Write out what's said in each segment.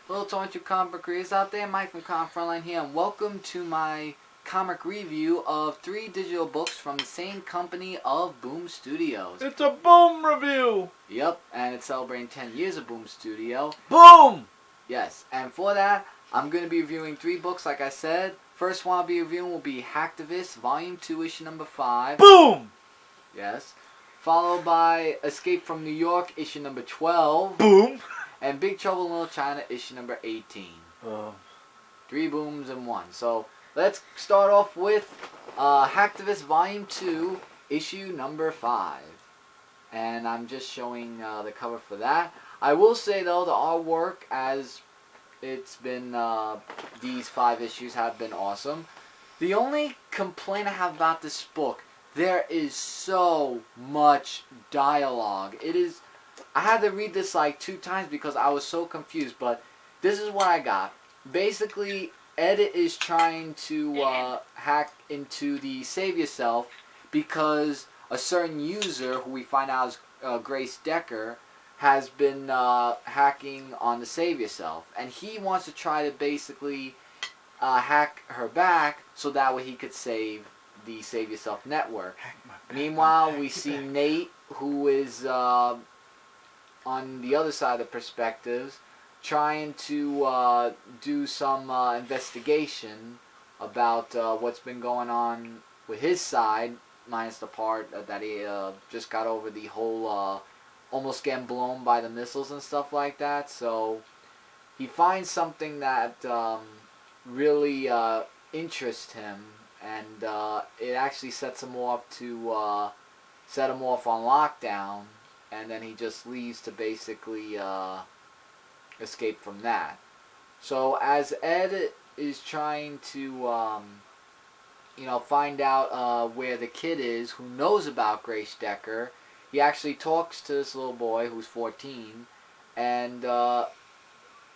Hello to all you comic book readers out there. Mike from Frontline here, and welcome to my comic review of 3 digital books from the same company of Boom Studios. It's a Boom review! Yep, and it's celebrating 10 years of Boom Studio. Boom! Yes, and for that, I'm going to be reviewing 3 books, like I said. First one I'll be reviewing will be Hacktivist, Volume 2, Issue number 5. Boom! Yes. Followed by Escape from New York, Issue number 12. Boom! And Big Trouble in Little China, Issue number 18. 3 booms in 1. So, let's start off with Hacktivist Volume 2, Issue number 5. And I'm just showing the cover for that. I will say, though, the artwork, as it's been, these 5 issues have been awesome. The only complaint I have about this book, there is so much dialogue. It is... I had to read this like 2 times because I was so confused, but this is what I got. Basically, Ed is trying to hack into the Save Yourself because a certain user, who we find out is Grace Decker, has been hacking on the Save Yourself. And he wants to try to basically hack her back so that way he could save the Save Yourself network. Meanwhile, we see Nate, who is... on the other side of the perspectives, trying to do some investigation about what's been going on with his side, minus the part that he just got over the whole almost getting blown by the missiles and stuff like that. So he finds something that really interests him, and it actually sets him off to set him off on lockdown. And then he just leaves to basically escape from that. So as Ed is trying to, find out where the kid is who knows about Grace Decker, he actually talks to this little boy who's 14, and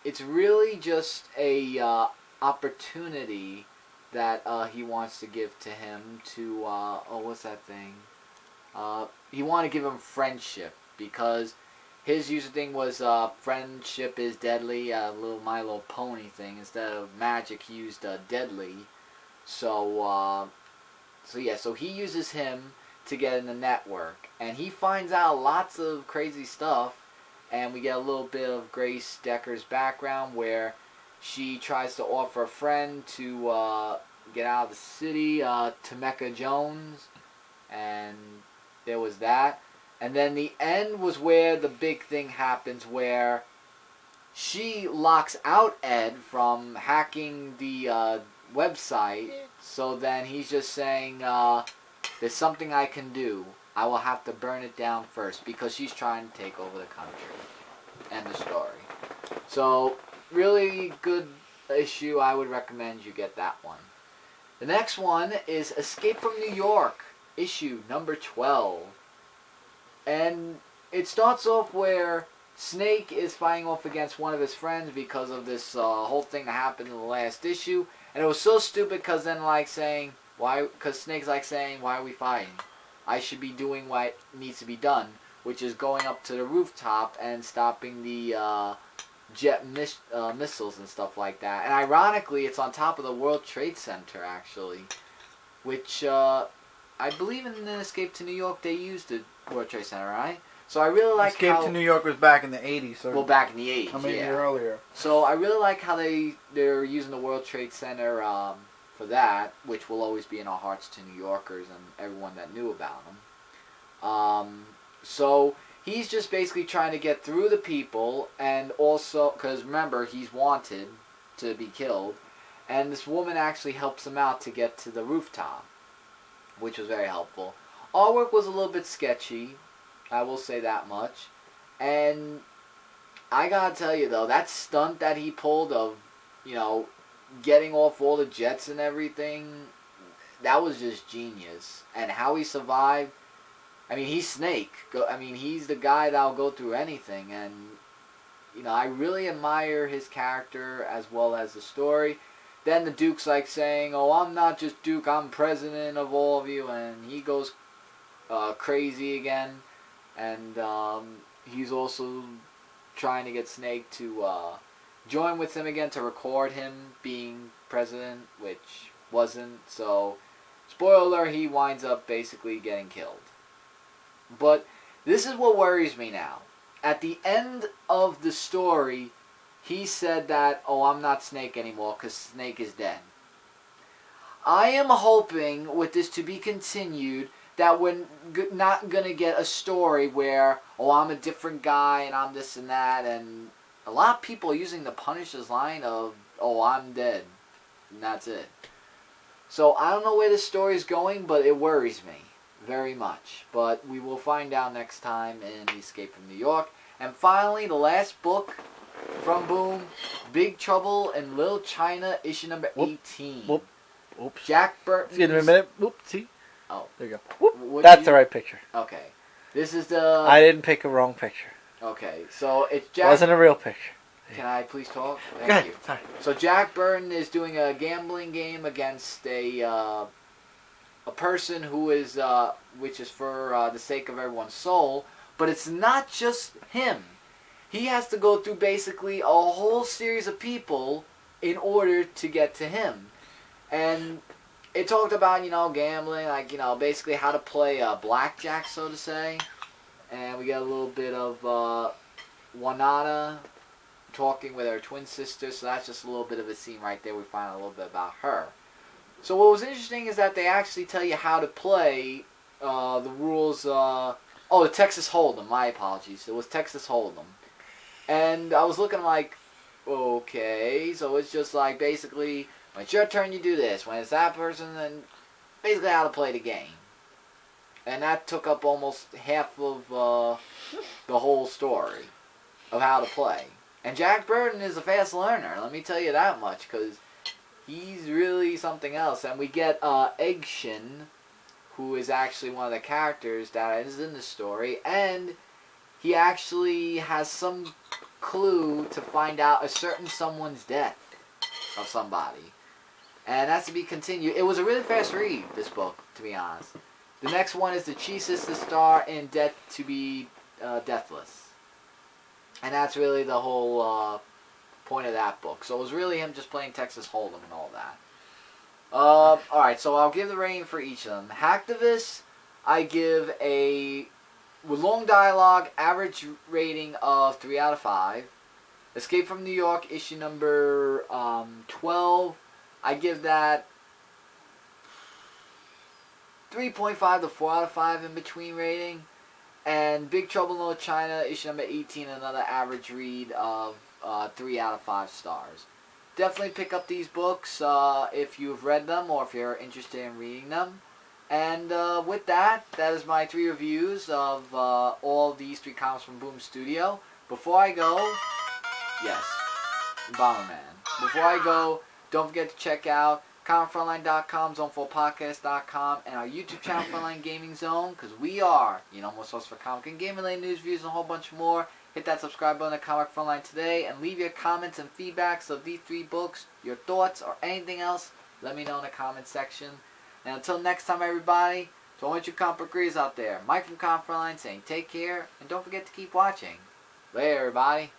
it's really just a opportunity that he wants to give to him to, what's that thing? He wanted to give him friendship, because his user thing was friendship is deadly, little My Little Pony thing. Instead of magic, he used deadly. So he uses him to get in the network, and he finds out lots of crazy stuff. And we get a little bit of Grace Decker's background, where she tries to offer a friend to get out of the city, Temeka Jones, and there was that. And then the end was where the big thing happens, where she locks out Ed from hacking the website. So then he's just saying, there's something I can do. I will have to burn it down first, because she's trying to take over the country. End of story. So, really good issue. I would recommend you get that one. The next one is Escape from New York, issue number 12. And it starts off where Snake is fighting off against one of his friends because of this whole thing that happened in the last issue. And it was so stupid because then because Snake's like saying, why are we fighting? I should be doing what needs to be done, which is going up to the rooftop and stopping the jet missiles and stuff like that. And ironically, it's on top of the World Trade Center, actually, which I believe in Escape to New York they used the World Trade Center, right? So I really like Escape to New York was back in the 80s. So well, back in the 80s, I mean, earlier. So I really like how they're using the World Trade Center for that, which will always be in our hearts to New Yorkers and everyone that knew about them. So he's just basically trying to get through the people, and also, because remember, he's wanted to be killed, and this woman actually helps him out to get to the rooftop, which was very helpful. Artwork was a little bit sketchy, I will say that much. And I gotta tell you though, that stunt that he pulled of, getting off all the jets and everything, that was just genius. And how he survived, I mean, he's Snake. He's the guy that'll go through anything. And, I really admire his character as well as the story. Then the Duke's like saying, oh, I'm not just Duke, I'm president of all of you. And he goes crazy again. And he's also trying to get Snake to join with him again to record him being president, which wasn't. So, spoiler alert, he winds up basically getting killed. But this is what worries me now. At the end of the story, he said that, oh, I'm not Snake anymore because Snake is dead. I am hoping with this to be continued that we're not going to get a story where, oh, I'm a different guy and I'm this and that. And a lot of people are using the Punisher's line of, oh, I'm dead. And that's it. So I don't know where this story is going, but it worries me very much. But we will find out next time in Escape from New York. And finally, the last book from Boom, Big Trouble in Little China, issue number 18. Whoop. Oops. Jack Burton. Excuse me a minute. Whoop. See? Oh. There you go. Whoop. That's the right picture. Okay. This is the... I didn't pick a wrong picture. Okay. So it's Jack... It wasn't a real picture. Can I please talk? Go ahead. You. Sorry. So Jack Burton is doing a gambling game against a person who is, which is for the sake of everyone's soul, but it's not just him. He has to go through basically a whole series of people in order to get to him. And it talked about, gambling, like, basically how to play blackjack, so to say. And we get a little bit of Wanada talking with her twin sister, so that's just a little bit of a scene right there. We find a little bit about her. So what was interesting is that they actually tell you how to play the rules. The Texas Hold'em. My apologies. It was Texas Hold'em. And I was looking like, okay, so it's just like basically when it's your turn, you do this. When it's that person, then basically how to play the game. And that took up almost half of the whole story of how to play. And Jack Burton is a fast learner, let me tell you that much, because he's really something else. And we get Egg Shin, who is actually one of the characters that is in the story, and he actually has some clue to find out a certain someone's death of somebody. And that's to be continued. It was a really fast read, this book, to be honest. The next one is the Chi Sister star in Death to be Deathless. And that's really the whole point of that book. So it was really him just playing Texas Hold'em and all that. Alright, so I'll give the rating for each of them. Hacktivist, I give with long dialogue, average rating of 3 out of 5. Escape from New York, issue number 12, I give that 3.5 to 4 out of 5 in between rating. And Big Trouble in Little China, issue number 18, another average read of 3 out of 5 stars. Definitely pick up these books if you've read them or if you're interested in reading them. And with that is my 3 reviews of all these 3 comics from Boom Studio. Before I go, yes, Bomberman. Before I go, don't forget to check out ComicFrontline.com, Zone4Podcast.com, and our YouTube channel, Frontline Gaming Zone, because we are, more source for comic and gaming-related news, reviews, and a whole bunch more. Hit that subscribe button at Comic Frontline today, and leave your comments and feedbacks of these 3 books, your thoughts, or anything else. Let me know in the comments section. And until next time, everybody, to all you comic book readers out there, Mike from Comic Frontline saying take care, and don't forget to keep watching. Later, everybody.